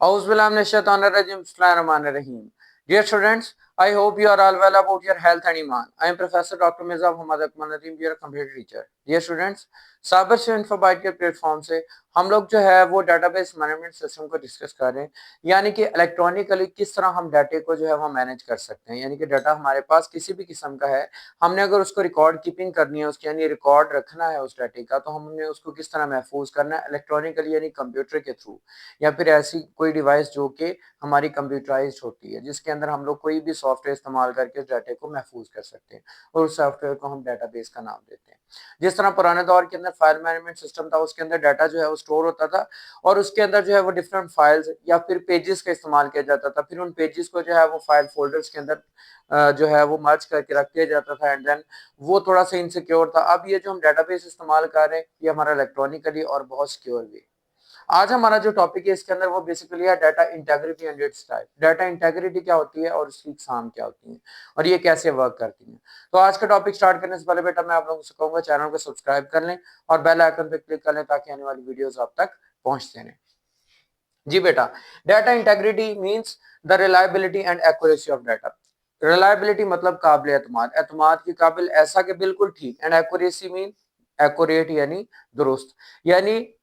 Bismillahirrahmanirrahim. Dear students, I hope you are all well about your health and iman. I am Professor Dr. Mirza Muhammad Akmal Nadeem, your computer teacher. Dear students, cyber से इन्फोबाइट के platform से हम लोग जो है वो database management system को discuss कर रहे हैं, यानी कि इलेक्ट्रॉनिकली किस तरह हम डाटे को जो है वो मैनेज कर सकते हैं। यानी कि डाटा हमारे पास किसी भी किस्म का है, हमने अगर उसको रिकॉर्ड कीपिंग करनी है, उसकी यानी रिकॉर्ड रखना है उस डाटे का, तो हमने उसको किस तरह महफूज करना है इलेक्ट्रॉनिकली यानी कंप्यूटर के थ्रू, या फिर ऐसी कोई डिवाइस जो कि हमारी कंप्यूटराइज्ड होती है, जिसके अंदर हम लोग कोई भी सॉफ्टवेयर इस्तेमाल करके उस डाटे को महफूज कर सकते हैं और उस सॉफ्टवेयर को हम डाटाबेस का नाम देते हैं। जिस तरह पुराने दौर के अंदर फाइल मैनेजमेंट सिस्टम था, उसके अंदर डाटा जो है वो स्टोर होता था और उसके अंदर जो है वो डिफरेंट फाइल्स या फिर पेजेस का इस्तेमाल किया जाता था। फिर उन पेजेस को जो है वो फाइल फोल्डर्स के अंदर जो है वो मर्ज करके रख दिया जाता था एंड देन वो थोड़ा सा इनसिक्योर था। अब ये जो हम डाटाबेस इस्तेमाल कर रहे हैं ये हमारा इलेक्ट्रॉनिकली और बहुत सिक्योर भी है। आज हमारा जो टॉपिक है इसके अंदर वो बेसिकली है data integrity and it's type. Data integrity क्या होती है और उसकी इकसाम क्या होती है और ये कैसे वर्क करती है। तो आज का टॉपिक स्टार्ट करने से पहले बेटा मैं आप लोगों से कहूंगा चैनल को सब्सक्राइब कर लें और बेल आइकन पे क्लिक कर लें ताकि आने वाली वीडियोस आप तक पहुंचते रहें। जी बेटा, data integrity means the reliability and accuracy of data. Reliability मतलब काबिल एतमाद, एतमाद की काबिल ऐसा कि बिल्कुल ठीक, एंड एक्यूरेसी मीन एक्यूरेट यानी दुरुस्त। यानी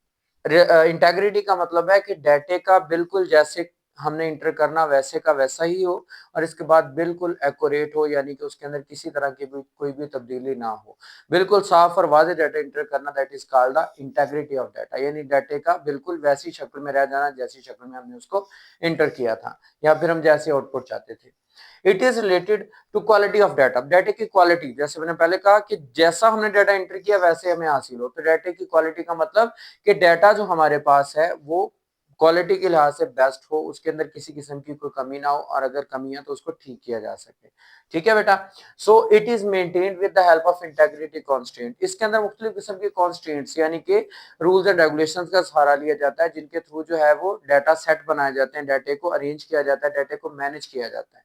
इंटेग्रिटी का मतलब है कि डाटे का बिल्कुल जैसे हमने इंटर करना वैसे का वैसा ही हो और इसके बाद बिल्कुल एक्यूरेट हो, यानी कि उसके अंदर किसी तरह की भी कोई भी तब्दीली ना हो, बिल्कुल साफ और वाज़ेह डाटा इंटर करना, that is called the integrity of data. यानी डाटे का बिल्कुल वैसी शक्ल में रह जाना जैसी शक्ल में हमने उसको इंटर किया था या फिर हम जैसे आउटपुट चाहते थे। It is related to quality of data. Data की क्वालिटी, जैसे मैंने पहले कहा कि जैसा हमने डाटा एंटर किया वैसे हमें हासिल हो, तो डाटा की क्वालिटी का मतलब कि डाटा जो हमारे पास है वो क्वालिटी के लिहाज से बेस्ट हो, उसके अंदर किसी किस्म की कोई कमी ना हो और अगर कमी है तो उसको ठीक किया जा सके। ठीक है बेटा। So it is maintained with the help of integrity constant. इसके अंदर मुख्तलिफ किस्म के कॉन्स्टेंट्स यानी कि रूल्स एंड रेगुलेशंस का सहारा लिया जाता है, जिनके थ्रू जो है वो डाटा सेट बनाए जाते हैं, डाटे को अरेंज किया जाता है, डाटे को मैनेज किया जाता है।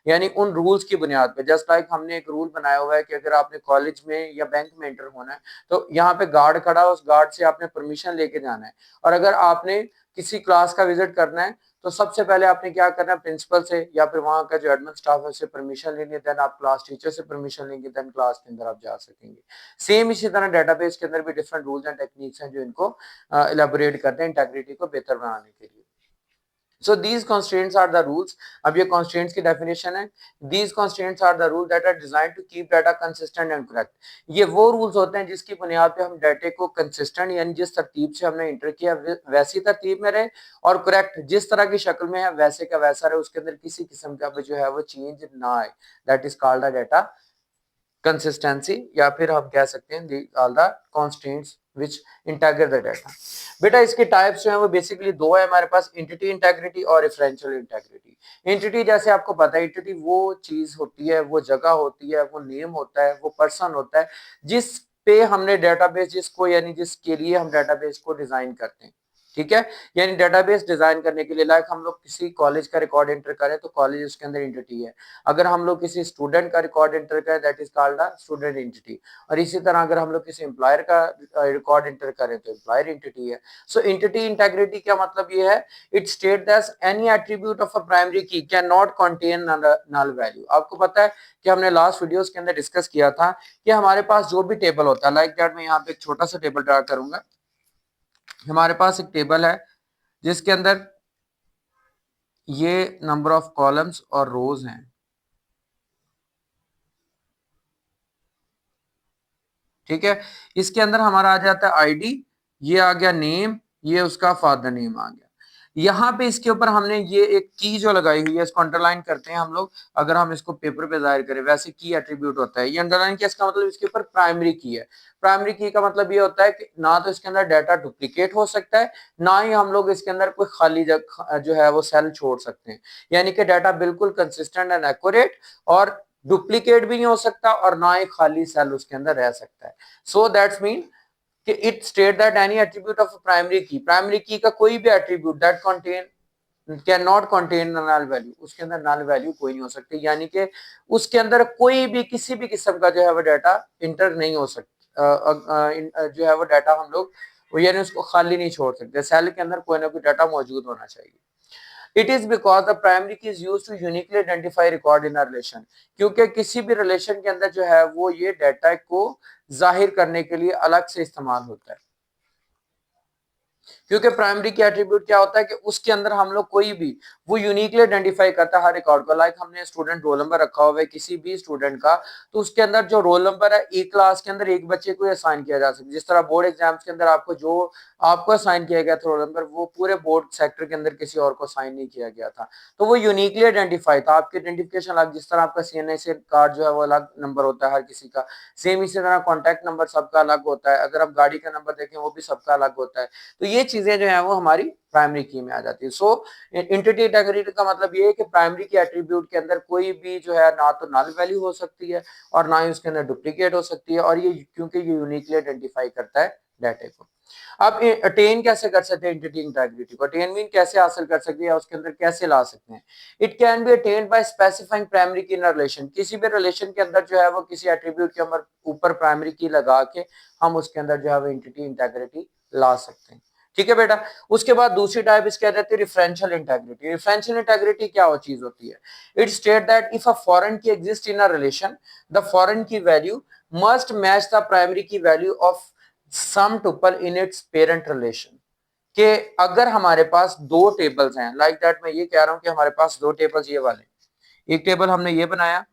यानी उन रूल्स की बुनियाद पे, जस्ट लाइक हमने एक रूल बनाया हुआ है कि अगर आपने कॉलेज में या बैंक में एंटर होना है तो यहाँ पे गार्ड खड़ा है, उस गार्ड से आपने परमिशन लेके जाना है। और अगर आपने किसी क्लास का विजिट करना है तो सबसे पहले आपने क्या करना है, प्रिंसिपल से या फिर वहां का जो एडमिन स्टाफ है उससे परमिशन लेनी है, देन आप क्लास टीचर से परमिशन लेंगे, देन क्लास के अंदर आप जा सकेंगे। सेम इसी तरह डाटाबेस के अंदर भी डिफरेंट रूल्स एंड टेक्निक्स हैं जो इनको इलेबोरेट करते हैं इंटेग्रिटी को बेहतर बनाने के लिए। So these constraints are the rules. अब ये constraints की definition है। These constraints are the rules that are designed to keep data consistent and correct. ये वो rules होते हैं जिसकी बुनियाद पे हम डाटे को consistent यानी जिस तरतीब से हमने इंटर किया वैसी तरतीब में रहे और correct जिस तरह की शक्ल में है वैसे का वैसा रहे, उसके अंदर किसी किस्म का जो है वो चेंज ना आए। That is called a data consistency, या फिर हम कह सकते हैं all the constants which integrate the data. बेटा इसके टाइप्स जो है वो बेसिकली दो है हमारे पास, एंटिटी इंटेग्रिटी और रेफरेंशियल इंटेग्रिटी। एंटिटी जैसे आपको पता है, एंटिटी वो चीज होती है, वो जगह होती है, वो नेम होता है, वो पर्सन होता है जिस पे हमने डाटाबेस, जिसको यानी जिसके लिए हम डाटाबेस को डिजाइन करते हैं। ठीक है। यानी डाटाबेस डिजाइन करने के लिए, लाइक हम लोग किसी कॉलेज का रिकॉर्ड एंटर करें तो कॉलेज उसके अंदर एंटिटी है। अगर हम लोग किसी स्टूडेंट का रिकॉर्ड एंटर करें that is called a student entity. और इसी तरह अगर हम लोग किसी एम्प्लॉयर का रिकॉर्ड एंटर करें तो एम्प्लॉयर एंटिटी है। सो एंटिटी इंटेग्रिटी का मतलब ये है, it state that any attribute of a primary key can not contain null value. आपको पता है कि हमने लास्ट वीडियोस के अंदर डिस्कस किया था कि हमारे पास जो भी टेबल होता है, लाइक दैट मैं यहाँ पे एक छोटा सा टेबल ड्रा करूंगा। हमारे पास एक टेबल है जिसके अंदर ये नंबर ऑफ कॉलम्स और रोज हैं। ठीक है। इसके अंदर हमारा आ जाता है आईडी, ये आ गया नेम, ये उसका फादर नेम आ गया। यहाँ पे इसके ऊपर हमने ये एक की जो लगाई हुई है इसको अंडरलाइन करते हैं हम लोग। अगर हम इसको पेपर पे जाहिर करें, वैसे की एट्रीब्यूट होता है, ये अंडरलाइन किया इसका मतलब इसके ऊपर प्राइमरी की है। प्राइमरी की का मतलब ये होता है कि ना तो इसके अंदर डाटा डुप्लीकेट हो सकता है, ना ही हम लोग इसके अंदर कोई खाली जगह जो है वो सेल छोड़ सकते हैं। यानी कि डाटा बिल्कुल कंसिस्टेंट एंड एक्यूरेट और डुप्लीकेट भी नहीं हो सकता और ना ही खाली सेल उसके अंदर रह सकता है। सो दैट्स मीन कि it state that any attribute of primary key का कोई भी attribute that contain can not contain null value, उसके अंदर नल वैल्यू कोई नहीं हो सकती। यानी कि उसके अंदर कोई भी किसी भी किस्म का जो है वो डाटा इंटर नहीं हो सकता, जो है वो डाटा हम लोग वो यानी उसको खाली नहीं छोड़ सकते, सेल के अंदर कोई ना कोई डाटा मौजूद होना चाहिए। It is because the primary key is used to uniquely identify record in a relation, क्योंकि किसी भी रिलेशन के अंदर जो है वो ये डाटा को जाहिर करने के लिए अलग से इस्तेमाल होता है। क्योंकि प्राइमरी की एट्रीब्यूट क्या होता है कि उसके अंदर हम लोग कोई भी वो यूनिकली आइडेंटिफाई करता है हर रिकॉर्ड को। लाइक हमने स्टूडेंट रोल नंबर रखा हुआ है किसी भी स्टूडेंट का, तो उसके अंदर जो रोल नंबर है एक क्लास के अंदर एक बच्चे को असाइन किया जा सकता है। जिस तरह बोर्ड एग्जाम्स के अंदर आपको जो आपको असाइन किया गया था रोल नंबर, वो पूरे बोर्ड सेक्टर के अंदर किसी और को असाइन नहीं किया गया था, तो वो यूनिकली आइडेंटिफाई था। आपकी आइडेंटिफिकेशन अलग, जिस तरह आपका CNA कार्ड जो है वो अलग नंबर होता है हर किसी का, सेम इसी तरह कॉन्टैक्ट नंबर सबका अलग होता है। अगर आप गाड़ी का नंबर देखें वो भी सबका अलग होता है। तो ये चीजें जो है वो हमारी प्राइमरी की में आ जाती है। सो इंटिटी इंटीग्रिटी का मतलब ये है कि प्राइमरी की एट्रीब्यूट के अंदर कोई भी जो है ना तो नल वैल्यू हो सकती है और ना ही उसके अंदर डुप्लीकेट हो सकती है, और ये क्योंकि ये यूनिकली आइडेंटिफाई करता है डाटा को। अब अटेन कैसे कर सकते हैं इंटिटी इंटीग्रिटी को, अटेन मीन कैसे हासिल कर सकते हैं, उसके अंदर कैसे ला सकते हैं। It can be attend bye specifying primary की इन रिलेशन, किसी भी रिलेशन के अंदर जो है वो किसी एट्रीब्यूट के ऊपर प्राइमरी की लगा के हम उसके अंदर जो है वो इंटिटी इंटीग्रिटी ला सकते हैं। ठीक है बेटा। उसके बाद दूसरी टाइप इसके रहती है रिफरेंशियल इंटीग्रिटी। रिफरेंशियल इंटीग्रिटी क्या वो चीज होती है? It state that if a foreign key exist in a relation, the foreign key value must match the primary key value of some tuple in its parent relation. कि अगर हमारे पास दो टेबल्स हैं, लाइक दैट मैं ये कह रहा हूं कि हमारे पास दो टेबल्स ये वाले, एक टेबल हमने ये बनाया,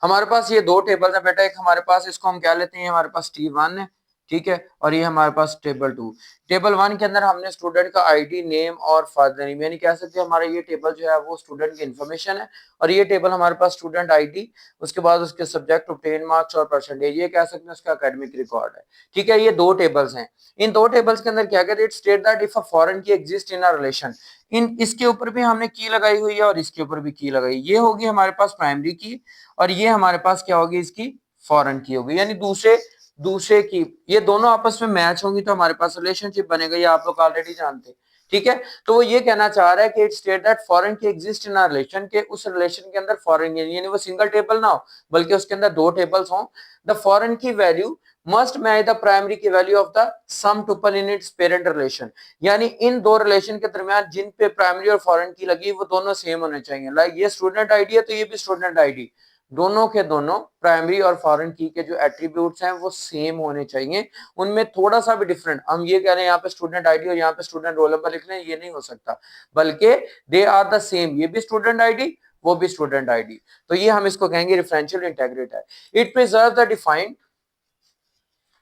हमारे पास ये दो टेबल है बेटा, एक हमारे पास इसको हम क्या लेते हैं, हमारे पास T1 है, ठीक है, और ये हमारे पास टेबल 2। टेबल 1 के अंदर हमने स्टूडेंट का आईडी, नेम और फादर नेम, यानी कह सकते हैं हमारा ये टेबल जो है वो स्टूडेंट की इन्फॉर्मेशन है, और ये टेबल हमारे पास स्टूडेंट आईडी, उसके बाद उसके सब्जेक्ट, ऑब्टेन मार्क्स और परसेंटेज, ये कह सकते हैं उसका एकेडमिक रिकॉर्ड है। ठीक है, ये दो टेबल्स हैं। इन दो टेबल्स के अंदर क्या कहते हैं, it state that if a foreign key exist in a relation, इन इसके ऊपर भी हमने की लगाई हुई है और इसके ऊपर भी की लगाई, ये होगी हमारे पास प्राइमरी की, और ये हमारे पास क्या होगी, इसकी फॉरेन की होगी, यानी दूसरे दूसरे की, ये दोनों आपस में मैच होंगी तो हमारे पास रिलेशनशिप बनेगा, ये आप लोग ऑलरेडी जानते हैं। ठीक है, तो वो ये कहना चाह रहा है कि it state that foreign key exist in a relation, के उस रिलेशन के अंदर फॉरेन यानी वो सिंगल टेबल ना हो बल्कि उसके अंदर दो टेबल्स हों। The foreign key value must match the primary key value of the some tuple in its parent relation, यानी इन दो रिलेशन के दरमियान जिन पे प्राइमरी और फॉरेन की लगी वो दोनों सेम होने चाहिए। लाइक ये स्टूडेंट आईडी है तो ये भी स्टूडेंट आईडी, दोनों के दोनों प्राइमरी और फॉरेन की के जो एट्रीब्यूट्स हैं वो सेम होने चाहिए, उनमें थोड़ा सा भी डिफरेंट, हम ये कह रहे हैं यहाँ पे स्टूडेंट आईडी और यहाँ पे स्टूडेंट रोल नंबर लिख रहे हैं, ये नहीं हो सकता, बल्कि दे आर द सेम, ये भी स्टूडेंट आईडी वो भी स्टूडेंट आईडी, तो ये हम इसको कहेंगे रेफरेंशियल इंटीग्रिटी है। It preserve the defined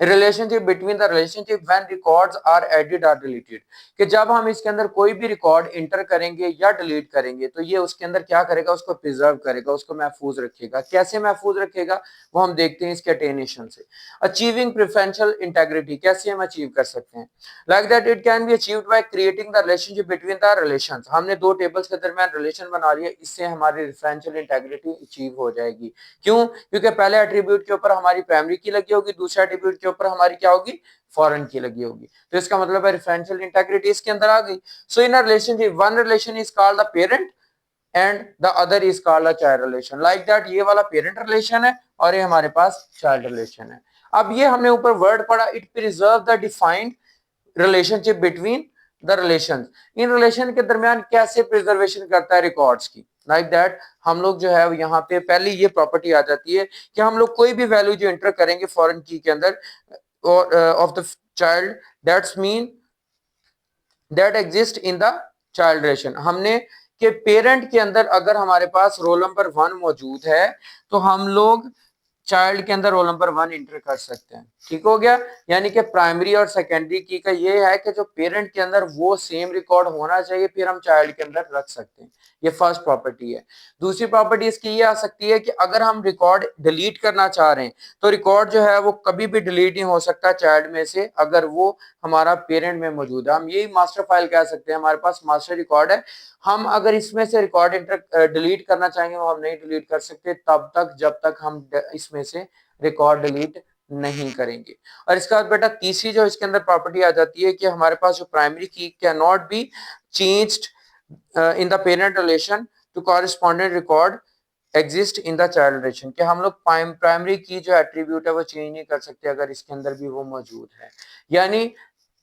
relationship between the relationship when records are added और डिलीटेड, कि जब हम इसके अंदर कोई भी रिकॉर्ड इंटर करेंगे या डिलीट करेंगे तो ये उसके अंदर क्या करेगा, उसको प्रिजर्व करेगा, उसको महफूज रखेगा। कैसे महफूज रखेगा वो हम देखते हैं इसके अटेनेशन से। अचीविंग प्रेफरेंशियल इंटीग्रिटी कैसे हम अचीव कर सकते हैं, like that it can be achieved by creating the relationship between the relations, हमने दो टेबल्स के दरमियान रिलेशन बना लिया, इससे हमारी रेफरेंशियल इंटीग्रिटी अचीव हो जाएगी। क्यों? क्योंकि पहले एट्रीब्यूट के ऊपर हमारी प्राइमरी की लगी होगी, दूसरे एट्रीब्यूट के ऊपर हमारी क्या होगी, फॉरेन की लगी होगी, तो इसका मतलब है रेफरेंशियल इंटीग्रिटी इसके अंदर आ गई। So in a relationship one relation is called the parent and the other is called a child relation, like that ये वाला पेरेंट रिलेशन है और ये हमारे पास चाइल्ड रिलेशन है। अब ये हमने ऊपर वर्ड पढ़ा, it preserve the defined relationship between the relation, in relation के दरमियान कैसे प्रिजर्वेशन करता है रिकॉर्ड्स की, लाइक दैट हम लोग जो है यहाँ पे पहली ये प्रॉपर्टी आ जाती है कि हम लोग कोई भी वैल्यू जो एंटर करेंगे फॉरेन की के अंदर of the child, that's mean that exist in the child relation, हमने कि पेरेंट के अंदर अगर हमारे पास रोल नंबर 1 मौजूद है तो हम लोग चाइल्ड के अंदर रोल नंबर 1 इंटर कर सकते हैं। ठीक हो गया, यानी कि प्राइमरी और सेकेंडरी की का ये है कि जो पेरेंट के अंदर वो सेम रिकॉर्ड होना चाहिए, फिर हम चाइल्ड के अंदर रख सकते हैं, ये फर्स्ट प्रॉपर्टी है। दूसरी प्रॉपर्टी इसकी ये आ सकती है कि अगर हम रिकॉर्ड डिलीट करना चाह रहे हैं तो रिकॉर्ड जो है वो कभी भी डिलीट नहीं हो सकता चाइल्ड में से अगर वो हमारा पेरेंट में मौजूद है। हम यही मास्टर फाइल कह सकते हैं, हमारे पास मास्टर रिकॉर्ड है, हम अगर इसमें से रिकॉर्ड डिलीट करना चाहेंगे वो हम नहीं डिलीट कर सकते तब तक जब तक हम इसमें से रिकॉर्ड डिलीट नहीं करेंगे। और इसके बाद बेटा तीसरी जो इसके अंदर प्रॉपर्टी आ जाती है कि हमारे पास जो primary key can not be changed in the parent relation to correspondent record exist in the child relation, कि हम लोग प्राइमरी की जो एट्रीब्यूट है वो चेंज नहीं कर सकते अगर इसके अंदर भी वो मौजूद है। यानी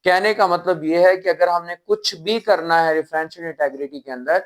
कहने का मतलब ये है कि अगर हमने कुछ भी करना है रेफरेंशियल इंटेग्रिटी के अंदर,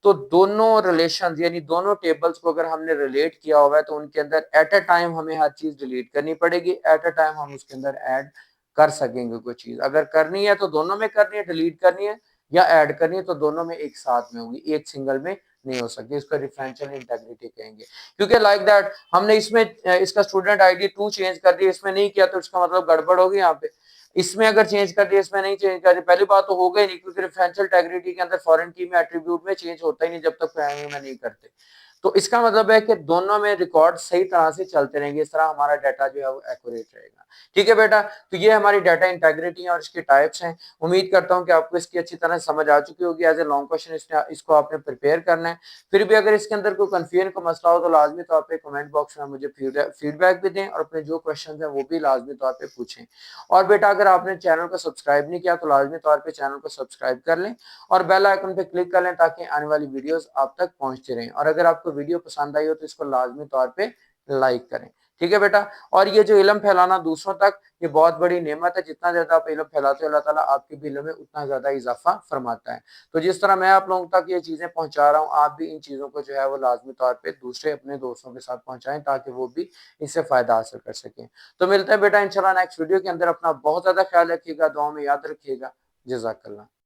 तो दोनों रिलेशन यानी दोनों टेबल्स को अगर हमने रिलेट किया हुआ है तो उनके अंदर एट अ टाइम हमें हर चीज डिलीट करनी पड़ेगी, एट अ टाइम हम उसके अंदर ऐड कर सकेंगे कोई चीज। अगर करनी है तो दोनों में करनी है, डिलीट करनी है या ऐड करनी है तो दोनों में एक साथ में होगी, एक सिंगल में नहीं हो सकती। इसको रेफरेंशियल इंटेग्रिटी कहेंगे। क्योंकि लाइक दैट हमने इसमें इसका स्टूडेंट आईडी 2 चेंज कर दिया, इसमें नहीं किया तो इसका मतलब गड़बड़ होगी यहाँ पे। इसमें अगर चेंज कर दिया इसमें नहीं चेंज कर दिया, पहली बात तो हो गई नहीं, क्योंकि रेफरेंशियल इंटेग्रिटी के अंदर फॉरेन की में एट्रीब्यूट में चेंज होता ही नहीं जब तक प्राइमरी में नहीं करते। तो इसका मतलब है कि दोनों में रिकॉर्ड सही तरह से चलते रहेंगे, इस तरह हमारा डाटा जो है वो एक्यूरेट रहेगा। ठीक है बेटा, तो ये हमारी डाटा इंटेग्रिटी है और इसके टाइप्स हैं। उम्मीद करता हूं कि आपको इसकी अच्छी तरह समझ आ चुकी होगी। एज ए लॉन्ग क्वेश्चन इसको आपने प्रिपेयर करना है। फिर भी अगर इसके अंदर कोई कंफ्यूजन का मसला हो तो लाजमी तौर पे कमेंट बॉक्स में मुझे फीडबैक भी दें और अपने जो क्वेश्चन है वो भी लाजमी तौर पे पूछें। और बेटा अगर आपने चैनल को सब्सक्राइब नहीं किया तो लाजमी तौर पे चैनल को सब्सक्राइब कर लें और बेल आइकन पे क्लिक कर लें ताकि आने वाली वीडियोस आप तक पहुंचती रहें। और अगर आपको वीडियो पसंद आई हो तो इसको लाजमी तौर पे लाइक करें। ठीक है बेटा, और ये जो इल्म फैलाना दूसरों तक, ये बहुत बड़ी नेमत है। जितना ज्यादा आप इल्म फैलाते हो अल्लाह ताला आपके भी इल्म में उतना ज्यादा इजाफा फरमाता है। तो जिस तरह मैं आप लोगों तक ये चीजें पहुंचा रहा हूँ, आप भी इन चीजों को जो है वो लाजमी तौर पे दूसरे अपने दोस्तों के साथ पहुंचाएं ताकि वो भी इससे फायदा हासिल कर सकें। तो मिलते हैं बेटा इंशाल्लाह नेक्स्ट वीडियो के अंदर। अपना बहुत ज्यादा ख्याल रखिएगा, दुआ में याद रखिएगा। जज़ाकल्लाह।